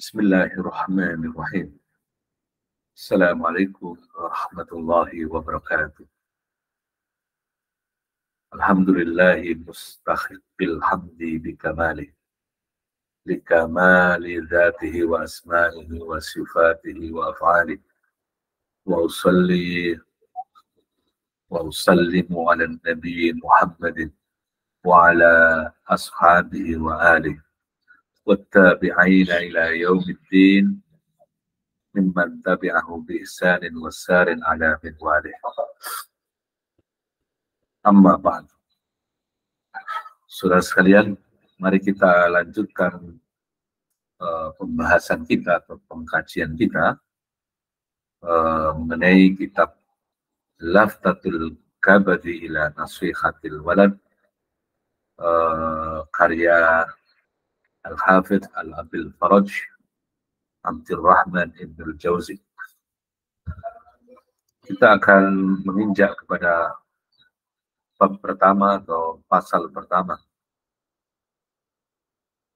Bismillahirrahmanirrahim. Assalamualaikum warahmatullahi wabarakatuh. Alhamdulillahi mustahiqil hamdi bikamali. Likamali dhatihi wa asma'ihi wa sifatihi wa af'alihi. Wa usalli wa usallimu ala nabi Muhammadin wa ala ashabihi wa alihi. Wattabi'ina ila yaumiddin. Mimman tabi'ahu bi ihsanin wasarin ala minwalih. Amma ba'd. Saudara sekalian, mari kita lanjutkan pembahasan kita atau pengkajian kita mengenai kitab Laftatul Kabadi ila Nasihatil Walad, karya Al-Hafidh Al-Abil Faraj Abdurrahman Ibn Al-Jauzi. Kita akan menginjak kepada bab pertama atau pasal pertama.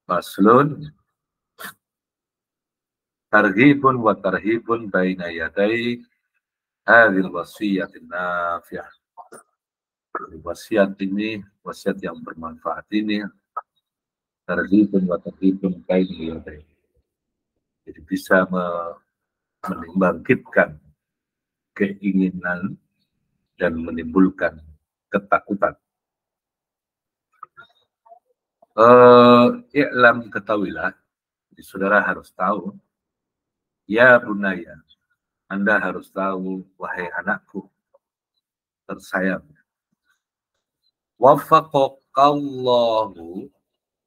Faslun targhibun wa tarhibun baina yaday hadhil wasiyatin nafi'ah. Wasiat ini, wasiat yang bermanfaat ini, targhibun wa tarhibun baina yaday. Jadi bisa membangkitkan keinginan dan menimbulkan ketakutan. I'lam, ketahuilah, saudara harus tahu, ya bunaya, Anda harus tahu, wahai anakku tersayang, wafaqakallahu,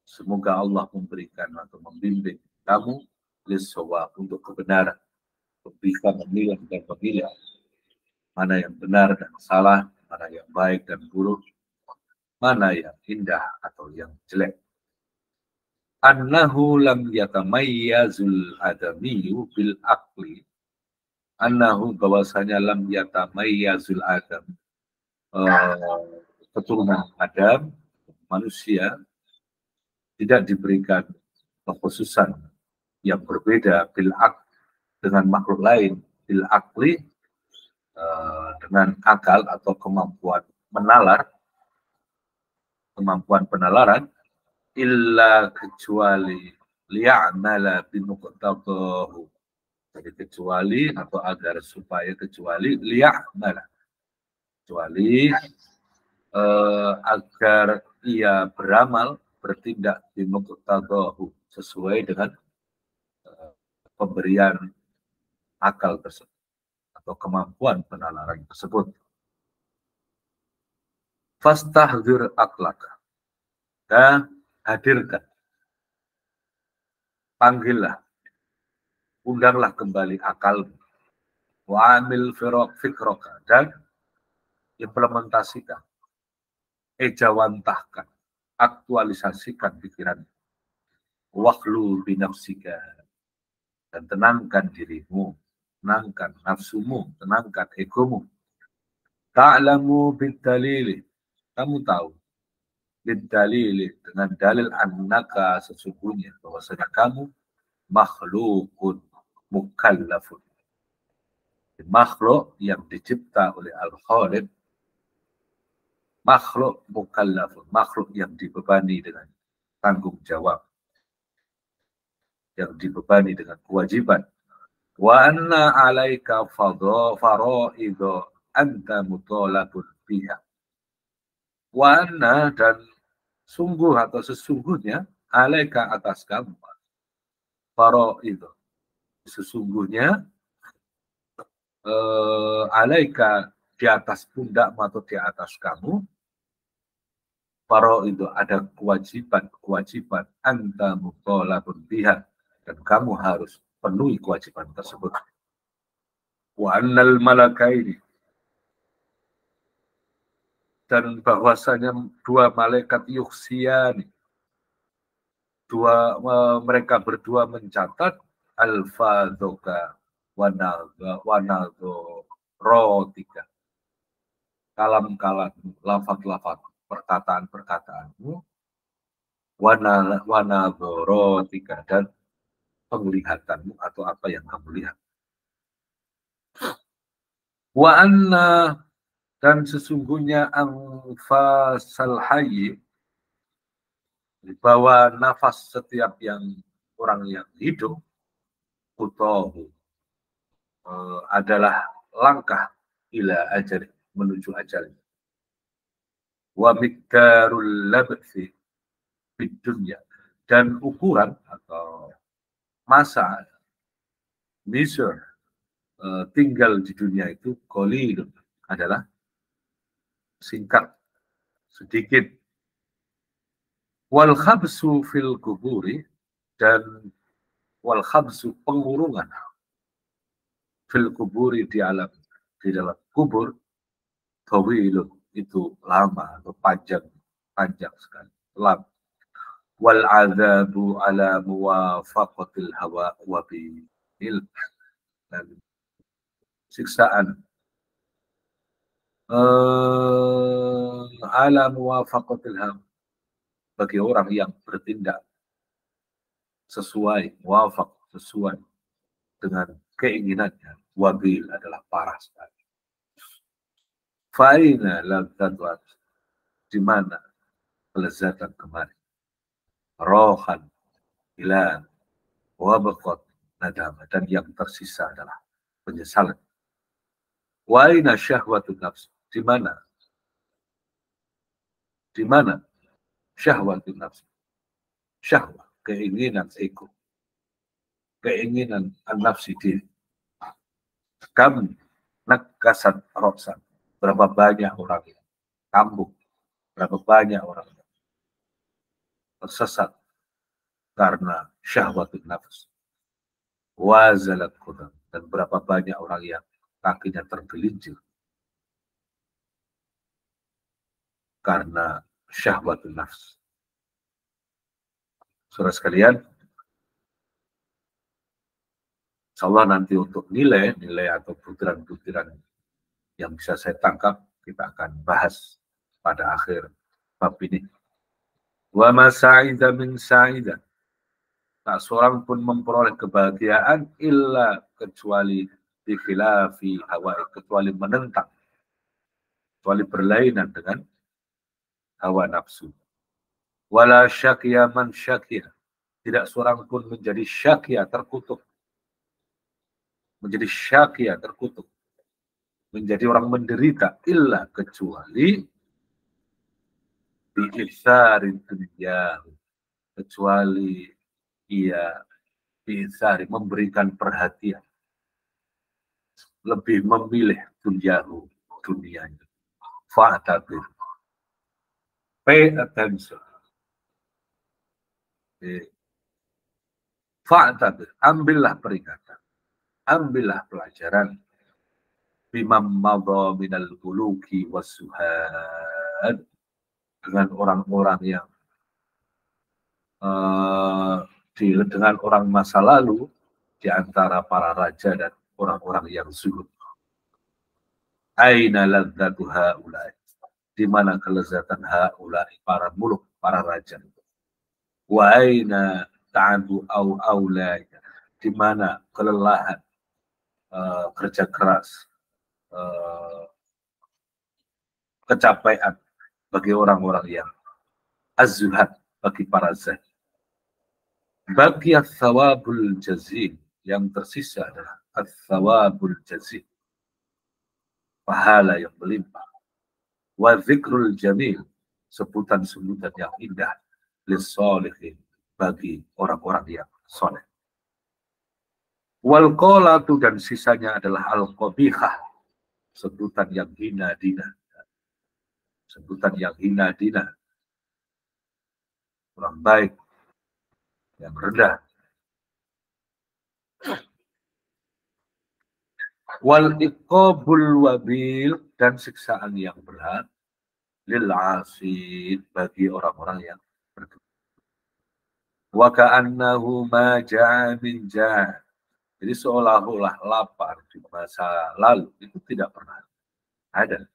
semoga Allah memberikan atau membimbing kamu lisawab, untuk kebenaran, bisa memilah dan memilih mana yang benar dan salah, mana yang baik dan buruk, mana yang indah atau yang jelek. Annahu lam yatamayyazul adamiyyu bil aqli. Annahu, bahwasanya lam yatamayyazul adam, keturunan Adam, manusia, tidak diberikan kekhususan yang berbeda bil aqli, dengan makhluk lain, bil aqli, dengan akal atau kemampuan penalaran, illa, kecuali liya'mala bimuqtadahu, jadi kecuali atau agar supaya, kecuali liya'mala, kecuali agar ia beramal, bertindak bimuqtadahu, sesuai dengan pemberian akal tersebut atau kemampuan penalaran tersebut. Fastahdzir aklaka, dan hadirkan, panggillah, undanglah kembali akal, wa amil fikroka, dan implementasikan, ejawantahkan, aktualisasikan pikiran, wakhlu binafsika, dan tenangkan dirimu, tenangkan nafsumu, tenangkan egomu. Ta'lamu bid-dalili, kamu tahu, bid-dalili, dengan dalil, annaka, sesungguhnya, bahwasanya kamu makhlukun mukallafun, makhluk yang dicipta oleh Al-Khaliq, makhluk mukallafun, makhluk yang dibebani dengan tanggung jawab, yang dibebani dengan kewajiban. Wa anna alaika faraidho anta mutalabun biha. Wa anna, dan sungguh atau sesungguhnya, alaika, atas kamu, faraidho, sesungguhnya, alaika, di atas pundakmu atau di atas kamu, faraidho, ada kewajiban, anta mutalabun biha, dan kamu harus penuhi kewajiban tersebut. Wa annal malakaini, dan bahwasanya dua malaikat yuksiyani, mereka berdua mencatat alfadhoka wanadho rotika, kalam-kalam, lafaz-lafaz, perkataan-perkataanmu, wanadho rotika, dan penglihatanmu atau apa yang kamu lihat. Wa anna, dan sesungguhnya anfasal hayy, bahwa nafas setiap orang yang hidup utahu adalah langkah ila ajal, menuju ajal. Wa miqdarul labthi fid dunya, dan ukuran atau masa measure tinggal di dunia itu qalilun, adalah singkat, sedikit. Wal khabsu fil kuburi, dan wal khabsu pengurungan fil kuburi di dalam kubur, tawilun, itu lama atau panjang sekali, lama. Wal adzabu ala muwafaqatil hawa wa bil, dan siksaan ala muwafaqatil hawa, bagi orang yang bertindak sesuai, muwafaq, sesuai dengan keinginannya, wabil, adalah parah sekali. Fa'ina ladzat, di mana kelezatan kemarin, rohan ila wabaqat nadama, dan yang tersisa adalah penyesalan. Wa'ina syahwatun nafs, di mana syahwatun nafs, syahwat, keinginan ego, keinginan an-nafsi diri. Kam nakasat roksan, berapa banyak orang yang kambuh, berapa banyak orang yang tersesat karena syahwatun nafs. Wazalat qudam, dan berapa banyak orang yang kakinya tergelincir karena syahwatun nafs. Saudara sekalian, insyaallah nanti untuk nilai atau butiran-butiran yang bisa saya tangkap, kita akan bahas pada akhir bab ini. Wa ma sa'ida min sa'ida, tak seorang pun memperoleh kebahagiaan illa kecuali di khilafi hawa, kecuali menentang, kecuali berlainan dengan hawa nafsu. Wala syakya man syakya, tidak seorang pun menjadi syakya, terkutuk, menjadi syakya, terkutuk, menjadi orang menderita, illa kecuali bi'itsarin dunya, kecuali ia bi'itsari, memberikan perhatian, lebih memilih dunianya. Fa'tabir, pay attention. Fa'tabir, ambillah peringatan, ambillah pelajaran, bimam madha minal buluki wasuhad, dengan orang-orang yang dengan orang masa lalu di antara para raja dan orang-orang yang zuhud. Aina ladzatu haula'i, di mana kelezatan haula'i, para muluk, para raja. Wa aina ta'abu au aula'i, di mana kelelahan kerja keras, kecapean bagi orang-orang yang az-zuhad, bagi para zahid. Bagi ats-tsawabul jazil, yang tersisa adalah ats-tsawabul jazil, pahala yang melimpah. Wa dzikrul jamil, sebutan-sebutan yang indah, lis-sholihin, bagi orang-orang yang soleh. Wal qalatu, dan sisanya adalah al-qabihah, sebutan yang hina dina, sebutan yang hina dina, orang baik, yang rendah. Wal iqabul wabil, dan siksaan yang berat, lil asid, bagi orang-orang yang berdosa. Wa ka'annahu ma ja'a min ja'a, jadi seolah-olah lapar di masa lalu itu tidak pernah ada.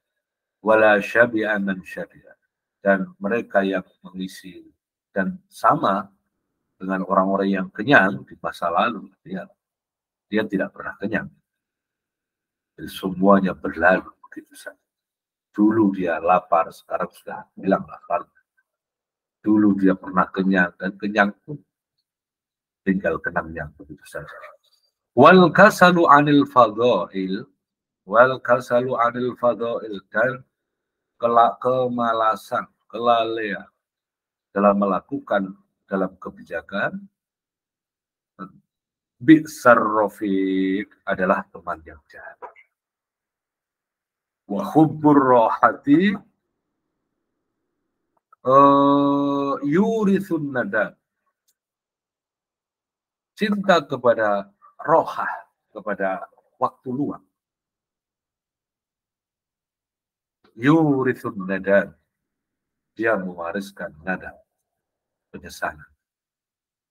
Wala syabi'a man syabi'a, dan mereka yang mengisi, dan sama dengan orang-orang yang kenyang di masa lalu. Dia tidak pernah kenyang. Jadi semuanya berlalu begitu saja. Dulu dia lapar, sekarang sudah hilang lapar. Dulu dia pernah kenyang, dan kenyang pun tinggal kenangnya begitu saja. Wal kasalu anil fadail, wal kasalu anil fadail, dan kemalasan, kelalaian dalam melakukan dalam kebijakan, bi'sar rafiq adalah teman yang jahat. Wa hubbur rohati yurithun nadab. Cinta kepada rohah, kepada waktu luang. Yurithun nadab. Dia mewariskan nadab, penyesalan.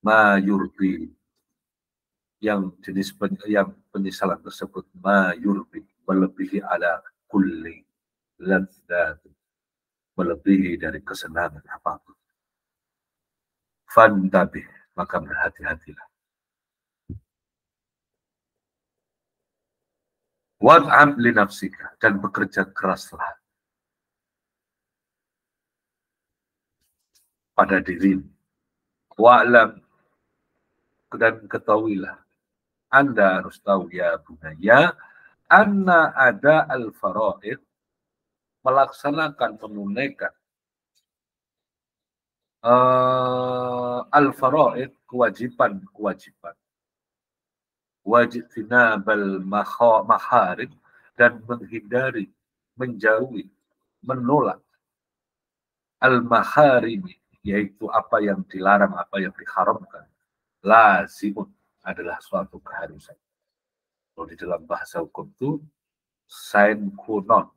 Ma yurbi, yang jenis yang penyesalan tersebut ma yurbi, melebihi ala kulli ladzat, melebihi dari kesenangan apapun. Fantabih, maka berhati-hatilah. Wad'am li nafsika, dan bekerja keraslah pada dirimu. Wa'lam, dan ketahuilah, Anda harus tahu ya bunaya, anna ada al-faraid, melaksanakan, menunaikan al-faraid, kewajiban-kewajiban, wajib tinabal maharim, dan menghindari, menjauhi, menolak al-maharimi, yaitu apa yang dilarang, apa yang diharamkan, lazimun, adalah suatu keharusan. Kalau di dalam bahasa hukum itu sine qua non,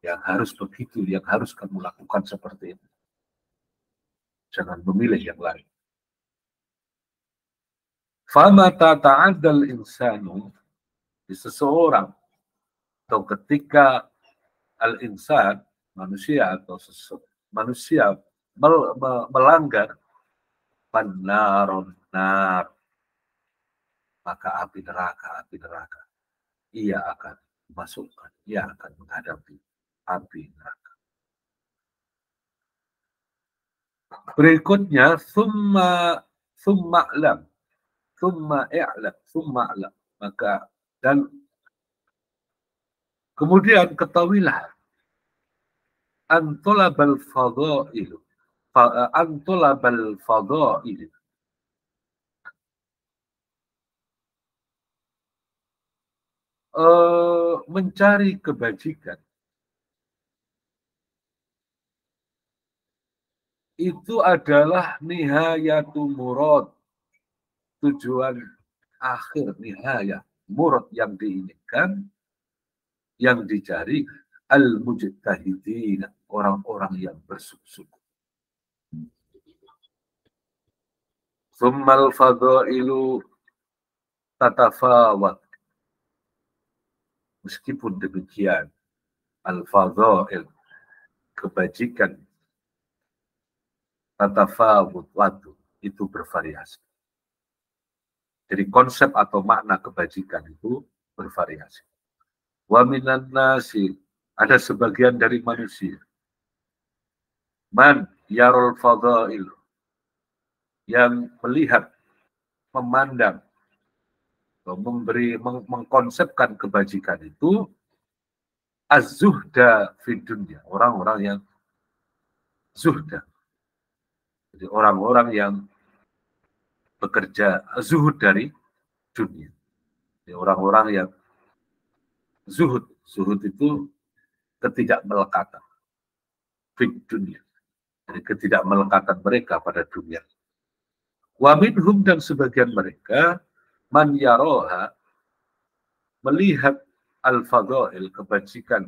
yang harus begitu, yang harus kamu lakukan seperti itu. Jangan memilih yang lain. Famata ta'addal insanu, di seseorang, atau ketika al-insan, manusia atau manusia melanggar pannaron nar, maka api neraka ia akan masukkan, ia akan menghadapi api neraka. Berikutnya summa i'lam, maka dan kemudian ketahuilah antolabal fadail, mencari kebajikan itu adalah nihayatu murad, tujuan akhir, nihayah murad, yang diinginkan, yang dicari al-mujtahidin, orang-orang yang bersungguh-sungguh. Tsummal fadailu tatafawat, meskipun demikian al-fadail, kebajikan, tatafawut, itu bervariasi. Jadi konsep atau makna kebajikan itu bervariasi. Wa minan nasi, ada sebagian dari manusia, man yarul fadail, yang melihat, memandang, mengkonsepkan kebajikan itu az-zuhda fid dunya, orang-orang yang zuhda. Jadi orang-orang yang bekerja zuhud dari dunia. Jadi orang-orang yang zuhud itu ketidakmelekatan fid dunya. Jadi ketidakmelekatan mereka pada dunia. Wa minhum, dan sebagian mereka, man yaroha, melihat al-fadail, kebajikan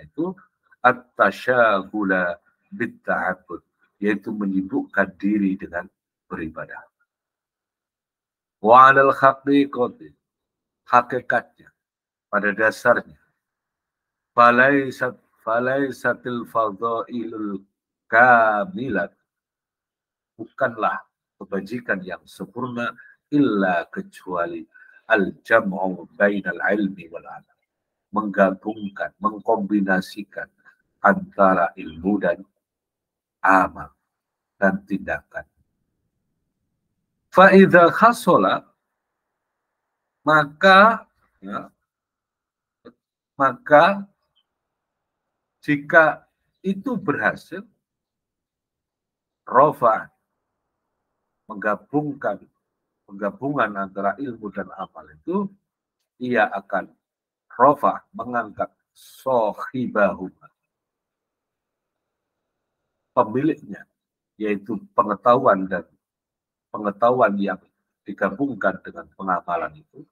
itu at-tasyaghula bit-ta'abbud, yaitu menyibukkan diri dengan beribadah. Wa 'alal haqiqati, hakikatnya, pada dasarnya, falaisatil fadailul kamilat, bukanlah kebajikan yang sempurna illa kecuali al-jam'u bainal ilmi wal amal, menggabungkan, mengkombinasikan antara ilmu dan amal dan tindakan. Fa'idha khasola, maka jika itu berhasil, rofa, penggabungan antara ilmu dan amal itu, ia akan rofa, mengangkat sohibahum, pemiliknya, yaitu pengetahuan yang digabungkan dengan pengamalan itu,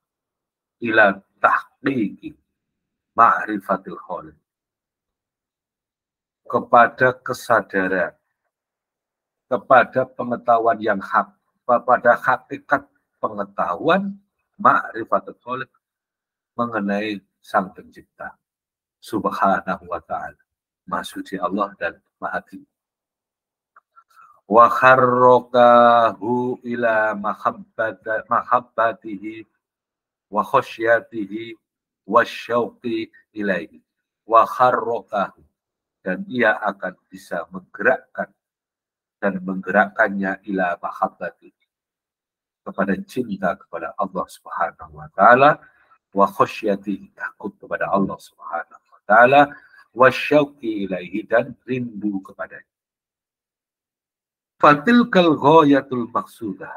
ila tahqiqi ma'rifatil khaliq, kepada kesadaran, kepada pengetahuan yang pada hakikat pengetahuan ma'rifatul khaliq, mengenai sang pencipta subhanahu wa ta'ala, maha suci Allah dan maha tinggi. Wa kharraqahu ila mahabbatihi wa khasyatihi wa syauqi ilaihi. Wa kharraqahu, dan ia akan bisa menggerakkannya ila mahabbatihi, kepada cinta kepada Allah Subhanahu wa taala, wa khasyatihi, takut kepada Allah Subhanahu wa taala, wa syauqi ilaihi, dan rindu kepadanya. Fatilkal ghayatul maqsudah,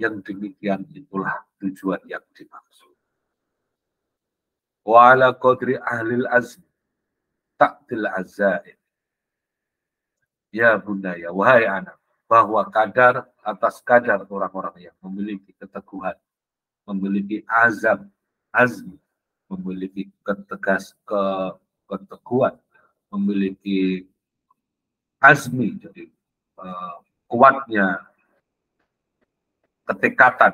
yang demikian itulah tujuan yang dimaksud. Wa ala qadri ahlil azm ta'til azaim. Ya bunaya, wahai anak, bahwa atas kadar orang-orang yang memiliki keteguhan, memiliki azm, memiliki keteguhan, memiliki azmi, jadi kuatnya ketekatan,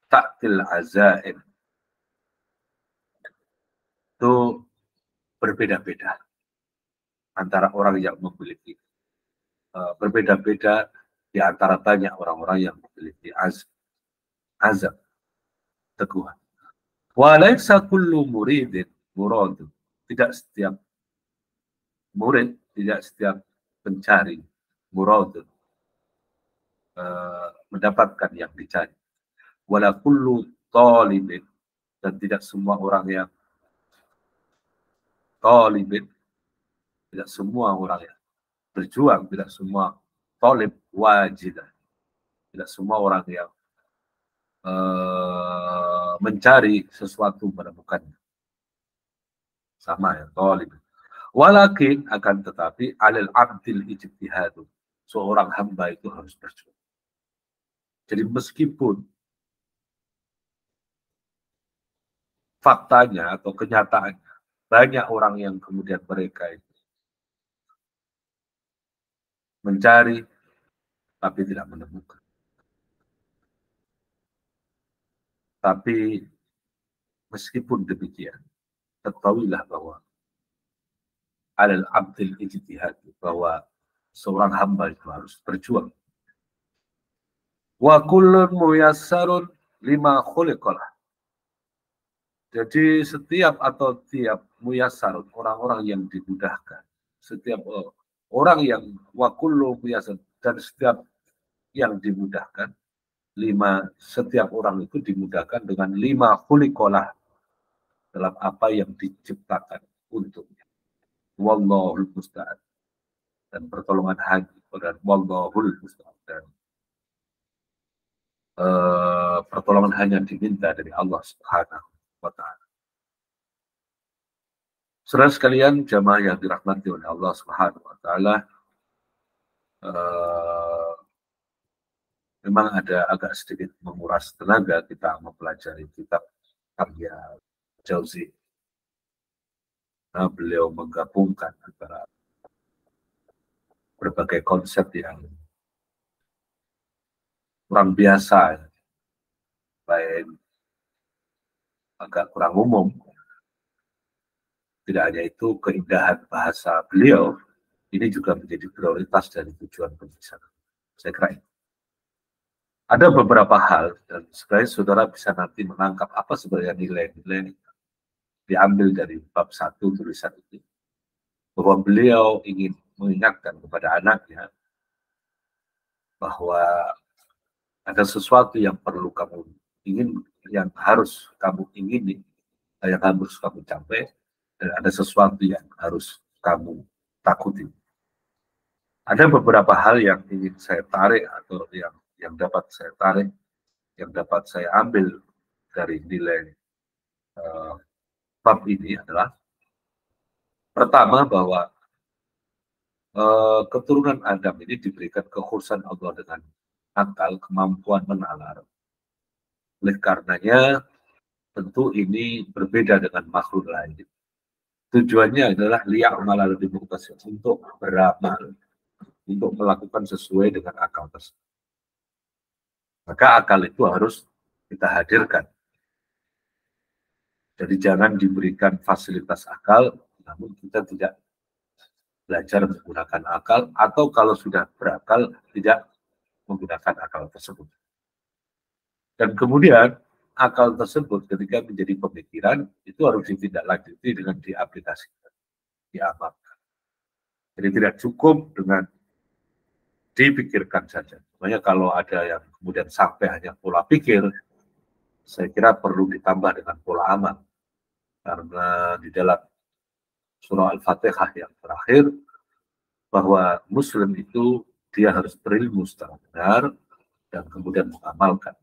ta'til azaim, itu berbeda-beda antara orang yang memiliki berbeda-beda di antara banyak orang-orang yang memiliki azam, teguhan. Wa laisa kullu muridin murad, tidak setiap murid, tidak setiap pencari murad mendapatkan yang dicari. Wala kullu talibin, dan tidak semua orang yang talibin, tidak semua orang yang berjuang, tidak semua talib wajidah, tidak semua orang yang mencari sesuatu menemukannya. Sama ya, talib. Walakin, akan tetapi, alil abdil ijtihadu, seorang hamba itu harus berjuang. Jadi meskipun faktanya atau kenyataannya banyak orang yang kemudian mereka itu mencari tapi tidak menemukan. Tapi meskipun demikian, ketahuilah bahwa alal abdil ijtihad, bahwa seorang hamba itu harus berjuang. Wa kullun muyassarun lima khuliqalah. Jadi setiap muyassarun, orang-orang yang dimudahkan, setiap orang yang wa kullu muyassar, dan setiap yang dimudahkan, setiap orang itu dimudahkan dengan 5 khuliqalah, dalam apa yang diciptakan untuknya. Wallahul musta'an, dan pertolongan hanya pada wallahul musta'an, dan pertolongan hanya diminta dari Allah Subhanahu wa ta'ala. Saudara sekalian, jamaah yang dirahmati oleh Allah Subhanahu wa ta'ala, memang ada agak sedikit menguras tenaga kita mempelajari kitab karya Jauzi. Nah, beliau menggabungkan antara berbagai konsep yang kurang biasa, baik agak kurang umum. Tidak hanya itu, keindahan bahasa beliau ini juga menjadi prioritas dari tujuan penulisan. Saya kira itu. Ada beberapa hal, dan sebenarnya saudara bisa nanti menangkap apa sebenarnya nilai-nilai diambil dari bab 1 tulisan ini. Bahwa beliau ingin mengingatkan kepada anaknya bahwa ada sesuatu yang perlu kamu ingin, yang harus kamu ingini, yang harus kamu capai, dan ada sesuatu yang harus kamu takuti. Ada beberapa hal yang ingin saya tarik atau yang dapat saya tarik, yang dapat saya ambil dari nilai bab ini adalah pertama bahwa keturunan Adam ini diberikan kekhususan Allah dengan akal, kemampuan menalar. Oleh karenanya tentu ini berbeda dengan makhluk lain. Tujuannya adalah liya'mala lebih muqtasid, untuk beramal, untuk melakukan sesuai dengan akal tersebut. Maka akal itu harus kita hadirkan. Jadi jangan diberikan fasilitas akal, namun kita tidak belajar menggunakan akal, atau kalau sudah berakal, tidak menggunakan akal tersebut. Dan kemudian, akal tersebut ketika menjadi pemikiran, itu harus ditindaklanjuti dengan diaplikasikan, diamalkan. Jadi tidak cukup dengan dipikirkan saja. Makanya kalau ada yang kemudian sampai hanya pola pikir, saya kira perlu ditambah dengan pola amal. Karena di dalam surah Al-Fatihah yang terakhir, bahwa Muslim itu dia harus berilmu secara benar dan kemudian mengamalkan.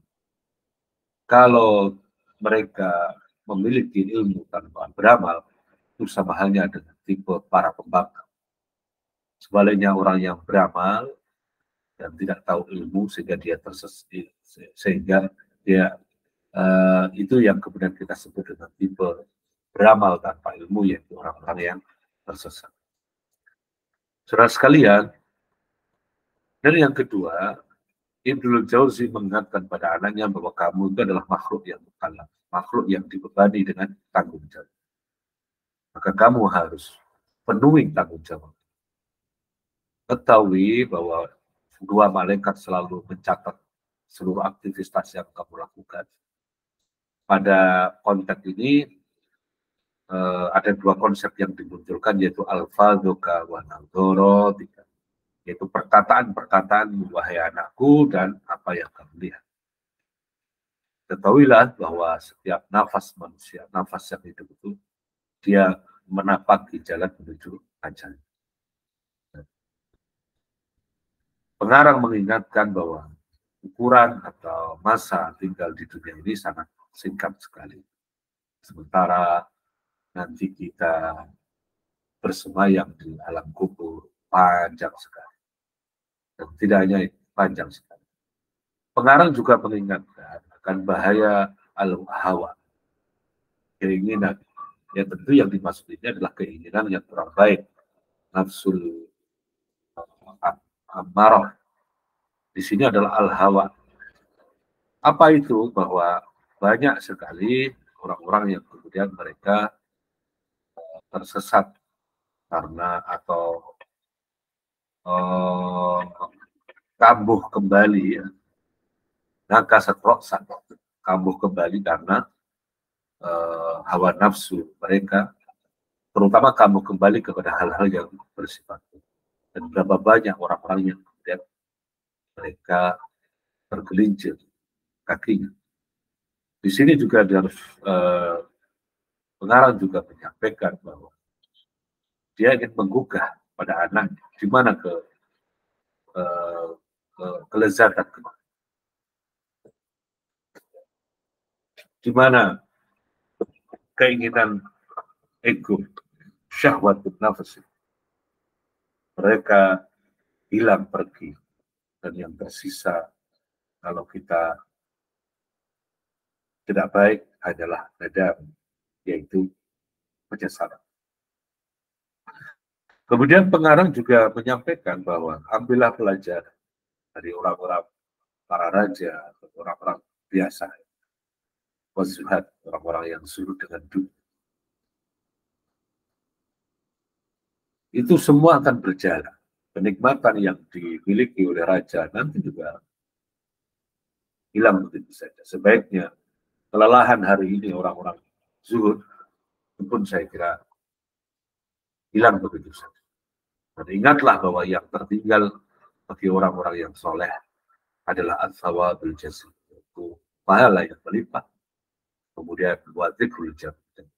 Kalau mereka memiliki ilmu tanpa beramal, itu sama halnya dengan tipe para pembangkang. Sebaliknya orang yang beramal dan tidak tahu ilmu sehingga dia tersesat, sehingga dia itu yang kemudian kita sebut dengan tipe beramal tanpa ilmu, yaitu orang-orang yang tersesat. Saudara sekalian, dan yang kedua, Ibnul Jauzi mengingatkan pada anaknya bahwa kamu itu adalah makhluk yang mukallaf, makhluk yang dibebani dengan tanggung jawab. Maka kamu harus penuhi tanggung jawab. Ketahui bahwa dua malaikat selalu mencatat seluruh aktivitas yang kamu lakukan. Pada konteks ini ada dua konsep yang dimunculkan, yaitu al-fadhuka wa nadharatika, yaitu perkataan-perkataan wahai anakku dan apa yang kamu lihat. Ketahuilah bahwa setiap nafas manusia, nafas yang hidup itu, dia menapaki jalan menuju ajal. Pengarang mengingatkan bahwa ukuran atau masa tinggal di dunia ini sangat singkat sekali. Sementara nanti kita bersemayam di alam kubur panjang sekali. Dan tidak hanya itu, panjang sekali. Pengarang juga mengingatkan akan bahaya al-hawa, keinginan. Ya tentu yang dimaksud ini adalah keinginan yang kurang baik, nafsul amarah. Di sini adalah al-hawa. Apa itu? Bahwa banyak sekali orang-orang yang kemudian mereka tersesat karena atau kambuh kembali, ya. Nakasat roksan, kambuh kembali karena hawa nafsu mereka, terutama kambuh kembali kepada hal-hal yang bersifat. Dan berapa banyak orang-orang yang kemudian mereka tergelincir kakinya. Di sini juga harus pengarang juga menyampaikan bahwa dia ingin menggugah pada anak di mana kelezatan, di mana keinginan ego, syahwat nafsu mereka hilang pergi, dan yang tersisa kalau kita tidak baik adalah nadam, yaitu penyesalan. Kemudian pengarang juga menyampaikan bahwa ambillah pelajaran dari orang-orang para raja atau orang-orang biasa, wazuhat, orang-orang yang surut dengan dunia. Itu semua akan berjalan. kenikmatan yang dimiliki oleh raja nanti juga hilang begitu saja. Sebaiknya kelelahan hari ini orang-orang zuhud pun saya kira hilang begitu saja. Dan ingatlah bahwa yang tertinggal bagi orang-orang yang soleh adalah as-sawabul jazil, yaitu pahala yang berlimpah. Kemudian buat zikrul jannah,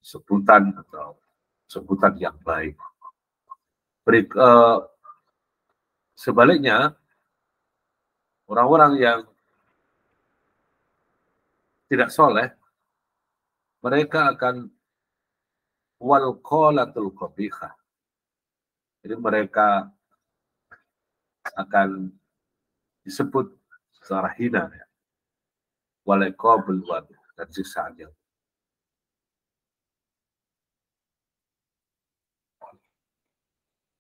sebutan atau sebutan yang baik. Sebaliknya, orang-orang yang tidak soleh, mereka akan wal qalatul qabihah. Jadi mereka akan disebut secara hina, ya. Wal iqabul wad, dan siksaan yang.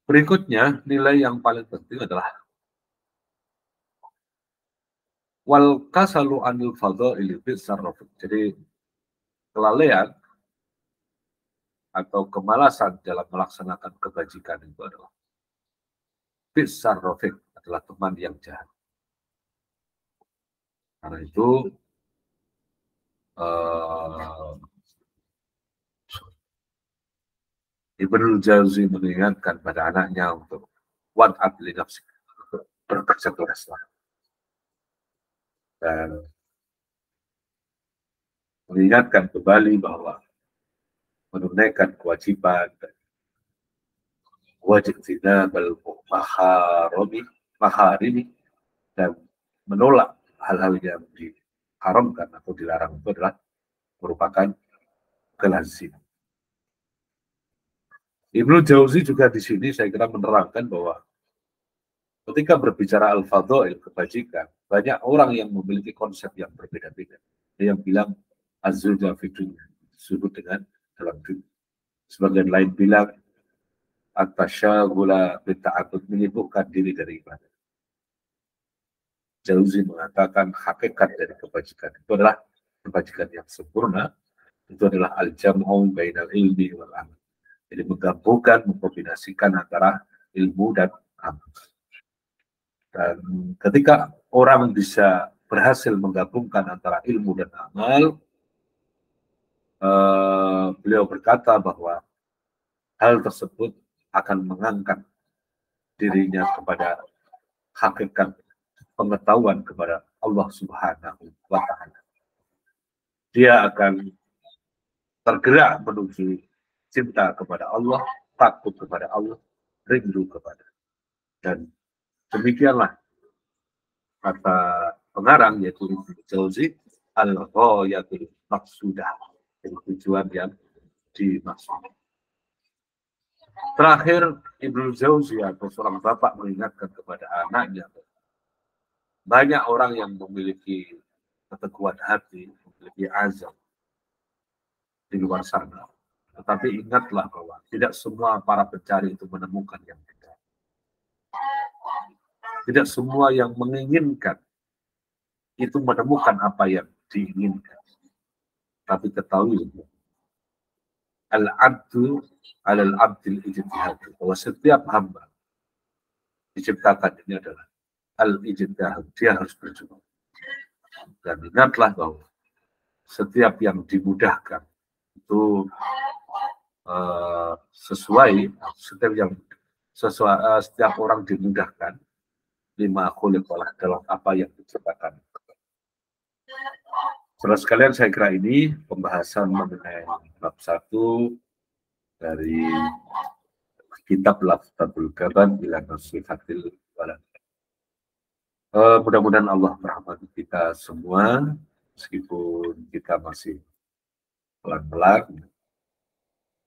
Berikutnya, nilai yang paling penting adalah wal kasalu anil fadhaili bisarraf. Jadi kelalaian atau kemalasan dalam melaksanakan kebajikan itu adalah bisarraf, adalah teman yang jahat. Karena itu Ibnul Jauzi mengingatkan pada anaknya untuk wad'at li nafsik, untuk bekerja keraslah, dan mengingatkan kembali bahwa menunaikan kewajiban wajib tinabal maharimi dan menolak hal-hal yang diharamkan atau dilarang itu adalah merupakan kelaziman. Ibnu Jauzi juga di sini saya kira menerangkan bahwa ketika berbicara al-fadhail, kebajikan, banyak orang yang memiliki konsep yang berbeda-beda. Ada yang bilang az-zuhda fi dunya, zuhud dengan dalam dunia. Sebagian lain bilang at-tasyaghula bitta'abbud, menyibukkan diri dari ibadah. Jauzi mengatakan hakikat dari kebajikan itu adalah kebajikan yang sempurna, itu adalah al-jam'u bainal ilmi wal amal. Jadi menggabungkan, mengkombinasikan antara ilmu dan amal. Dan ketika orang bisa berhasil menggabungkan antara ilmu dan amal, beliau berkata bahwa hal tersebut akan mengangkat dirinya kepada hakikat pengetahuan kepada Allah Subhanahu wa Ta'ala. Dia akan tergerak menuju cinta kepada Allah, takut kepada Allah, rindu kepada. Dan demikianlah kata pengarang yaitu Ibnu Jauzi, al-ghayatul maqsudah, tujuan yang dimaksud. Terakhir, Ibnu Jauzi atau seorang bapak mengingatkan kepada anaknya, banyak orang yang memiliki keteguhan hati, memiliki azam di luar sana. Tetapi ingatlah bahwa tidak semua para pencari itu menemukan yang benar. Tidak semua yang menginginkan itu menemukan apa yang diinginkan. Tapi ketahui al-abdu alal abdil ijtihad, bahwa setiap hamba diciptakan ini adalah al-ijtihad, dia harus berjuang. Dan ingatlah bahwa setiap yang dimudahkan itu sesuai, setiap orang dimudahkan lima khuliqalah, dalam apa yang diciptakan. Saudara sekalian, saya kira ini pembahasan mengenai bab 1 dari kitab Lafzatul Gaban ila Nasihatil Walad. Mudah-mudahan Allah merahmati kita semua, meskipun kita masih pelan-pelan.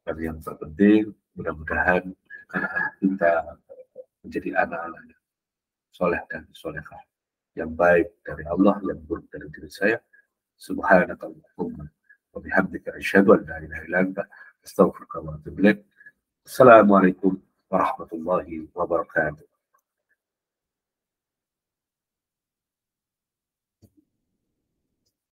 Dan yang terpenting, mudah-mudahan anak-anak kita menjadi anak-anak soleh dan solehah, yang baik dari Allah, yang buruk dari diri saya. Subhanakallahumma wa bihamdika asyhadu an la ilaha illa anta astaghfiruka wa atubu ilaik. Assalamualaikum warahmatullahi wabarakatuh.